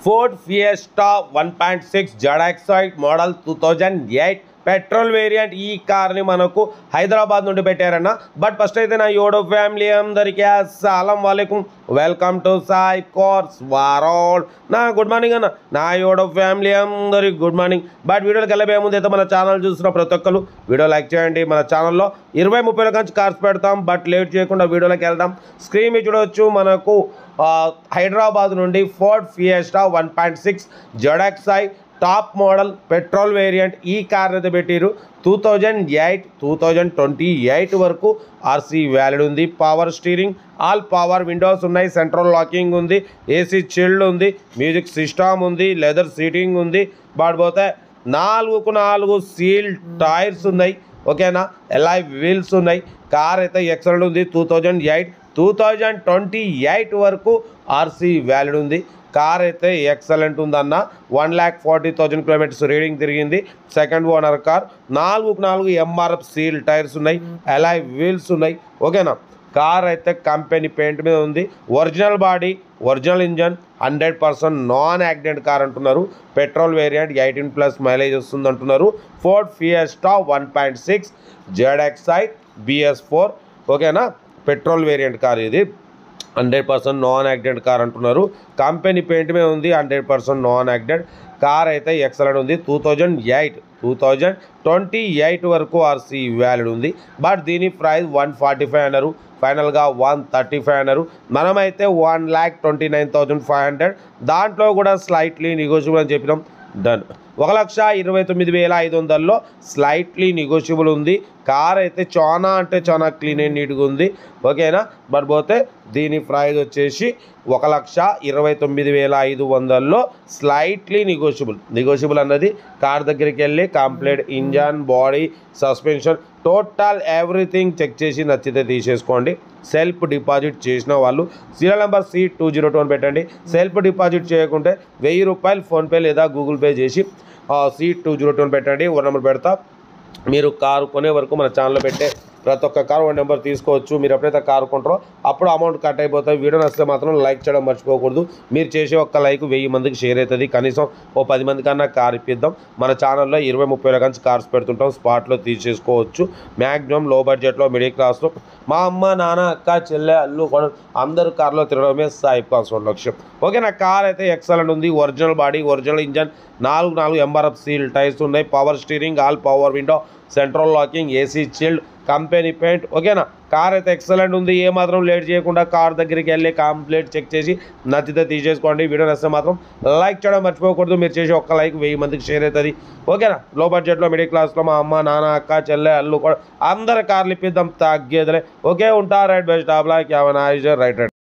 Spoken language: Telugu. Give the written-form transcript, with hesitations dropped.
Ford Fiesta 1.6 ZX model 2008 petrol variant ఈ కార్ని మనకు హైదరాబాద్ నుండి పెట్టారన్న. బట్ ఫస్ట్ అయితే నా యూట్యూబ్ ఫ్యామిలీ అందరికీ అస్సలం వాలేకుం, welcome to Sai cars world. నా గుడ్ మార్నింగ్ అన్న, నా యూట్యూబ్ ఫ్యామిలీ అందరికి గుడ్ మార్నింగ్. బట్ వీడియోకి వెళ్ళబోయే ముందు అయితే మన ఛానల్ చూస్తున్న ప్రతి ఒక్కరు వీడియో లైక్ చేయండి. మన ఛానల్లో 20-30 రకాల కార్స్ పెడతాం. బట్ లేట్ చేయకుండా వీడియోలోకి వెళ్దాం. స్క్రీన్ మీద చూడవచ్చు, మనకు హైదరాబాద్ నుండి Ford fiesta 1.6 ZXi top model petrol variant ఈ కార్ అయితే పెట్టారు. 2008 వరకు ఆర్సీ వ్యాలిడ్ ఉంది. Power steering, all power Windows ఉన్నాయి, సెంట్రల్ లాకింగ్ ఉంది, ఏసీ చిల్డ్ ఉంది, మ్యూజిక్ సిస్టమ్ ఉంది, లెదర్ సీటింగ్ ఉంది. పోతే 4 సీల్ టైర్స్ ఉన్నాయి. ఓకేనా, ఎలాయ్ వీల్స్ ఉన్నాయి. కార్ అయితే ఎక్సలెంట్ ఉంది. 2028 వరకు ఆర్సీ వ్యాలిడ్ ఉంది. కార్ అయితే ఎక్సలెంట్ ఉందన్న. 1,40,000 కిలోమీటర్స్ రీడింగ్ తిరిగింది. Second owner car. 4 MRF seal tyres ఉన్నాయి, ఎలాయ్ వీల్స్ ఉన్నాయి. ఓకేనా, కార్ అయితే కంపెనీ పెయింట్ మీద ఉంది. Original body, original engine, 100% non accident car అంటున్నారు. పెట్రోల్ వేరియంట్ 18+ మైలేజ్ వస్తుంది అంటున్నారు. Ford fiesta 1.6 ZXi BS4. ఓకేనా, పెట్రోల్ వేరియంట్ కార్ ఇది. 100% నాన్ యాక్సిడెంట్ కార్ అంటున్నారు. కంపెనీ పెయింట్ మీద ఉంది. 100% నాన్ యాక్సిడెంట్ కార్ అయితే ఎక్సలెంట్ ఉంది. 2028 వరకు ఆర్సీ వ్యాలిడ్ ఉంది. బట్ దీని ప్రైస్ 145 అన్నారు, ఫైనల్గా 135 అన్నారు. మనమైతే 1,29,500, దాంట్లో కూడా స్లైట్లీ నెగోషియబుల్ అని చెప్పినాం. డన్. 1,29,500లో స్లైట్లీ నెగోషియబుల్ ఉంది. కార్ అయితే చాలా అంటే చాలా క్లీన్ అండ్ నీట్గా ఉంది. ఓకేనా, బట్ పోతే దీని ప్రైస్ వచ్చేసి 1,29,500లో స్లైట్లీ నెగోషియబుల్ అన్నది. కార్ దగ్గరికి వెళ్ళి complete engine, body, suspension, total everything check చేసి నచ్చితే తీసేసుకోండి. సెల్ఫ్ డిపాజిట్ చేసిన వాళ్ళు సీరియల్ నెంబర్ C202 అని పెట్టండి. సెల్ఫ్ డిపాజిట్ చేయకుంటే ₹1000 ఫోన్పే లేదా గూగుల్ పే చేసి C202 అని పెట్టండి. 1 నెంబర్ పెడతా. మీరు కారు కొనే వరకు మన ఛానల్లో పెట్టే ప్రతి ఒక్క కారు 1 నెంబర్ తీసుకోవచ్చు. మీరు ఎప్పుడైతే కారు కొంటారో అప్పుడు అమౌంట్ కట్ అయిపోతాయి. వీడియో నచ్చితే మాత్రం లైక్ చేయడం మర్చిపోకూడదు. మీరు చేసే ఒక్క లైక్ 1000 మందికి షేర్ అవుతుంది. కనీసం 10 మంది కన్నా కార్ ఇప్పిద్దాం. మన ఛానల్లో 20-30 రకాల కార్స్ పెడుతుంటాం. స్పాట్లో తీసేసుకోవచ్చు. మ్యాక్సిమం లో బడ్జెట్లో, మిడిల్ క్లాస్లో మా అమ్మ, నాన్న, అక్క, చెల్లె, అల్లు కూడా అందరు కార్లో తిరగడమే సాయి కార్స్ లక్ష్యం. ఓకే, నా కార్ అయితే ఎక్సలెంట్ ఉంది. Original body, original engine, 4 MRF seal tyres ఉన్నాయి, power steering, all power window, central locking, AC chilled, company paint. ఓకేనా, కార్ అయితే ఎక్సలెంట్ ఉంది. ఏమాత్రం లేట్ చేయకుండా కార్ దగ్గరికి వెళ్ళి కంప్లీట్ చెక్ చేసి నచ్చితే తీసేసుకోండి. వీడియో నచ్చితే మాత్రం లైక్ చేయడం మర్చిపోకూడదు. మీరు చేసే ఒక్క లైక్ 1000 మందికి షేర్ అవుతుంది. ఓకేనా, లో బడ్జెట్లో, మిడిల్ క్లాస్లో మా అమ్మ, నాన్న, అక్క, చెల్లె, అల్లు కూడా అందరు కార్లు ఇప్పిద్దాం, తగ్గేదిలే. ఓకే, ఉంటా. రైట్ బెస్ట్ ఆబ్లా క్యావన్ రైట్ రైట్.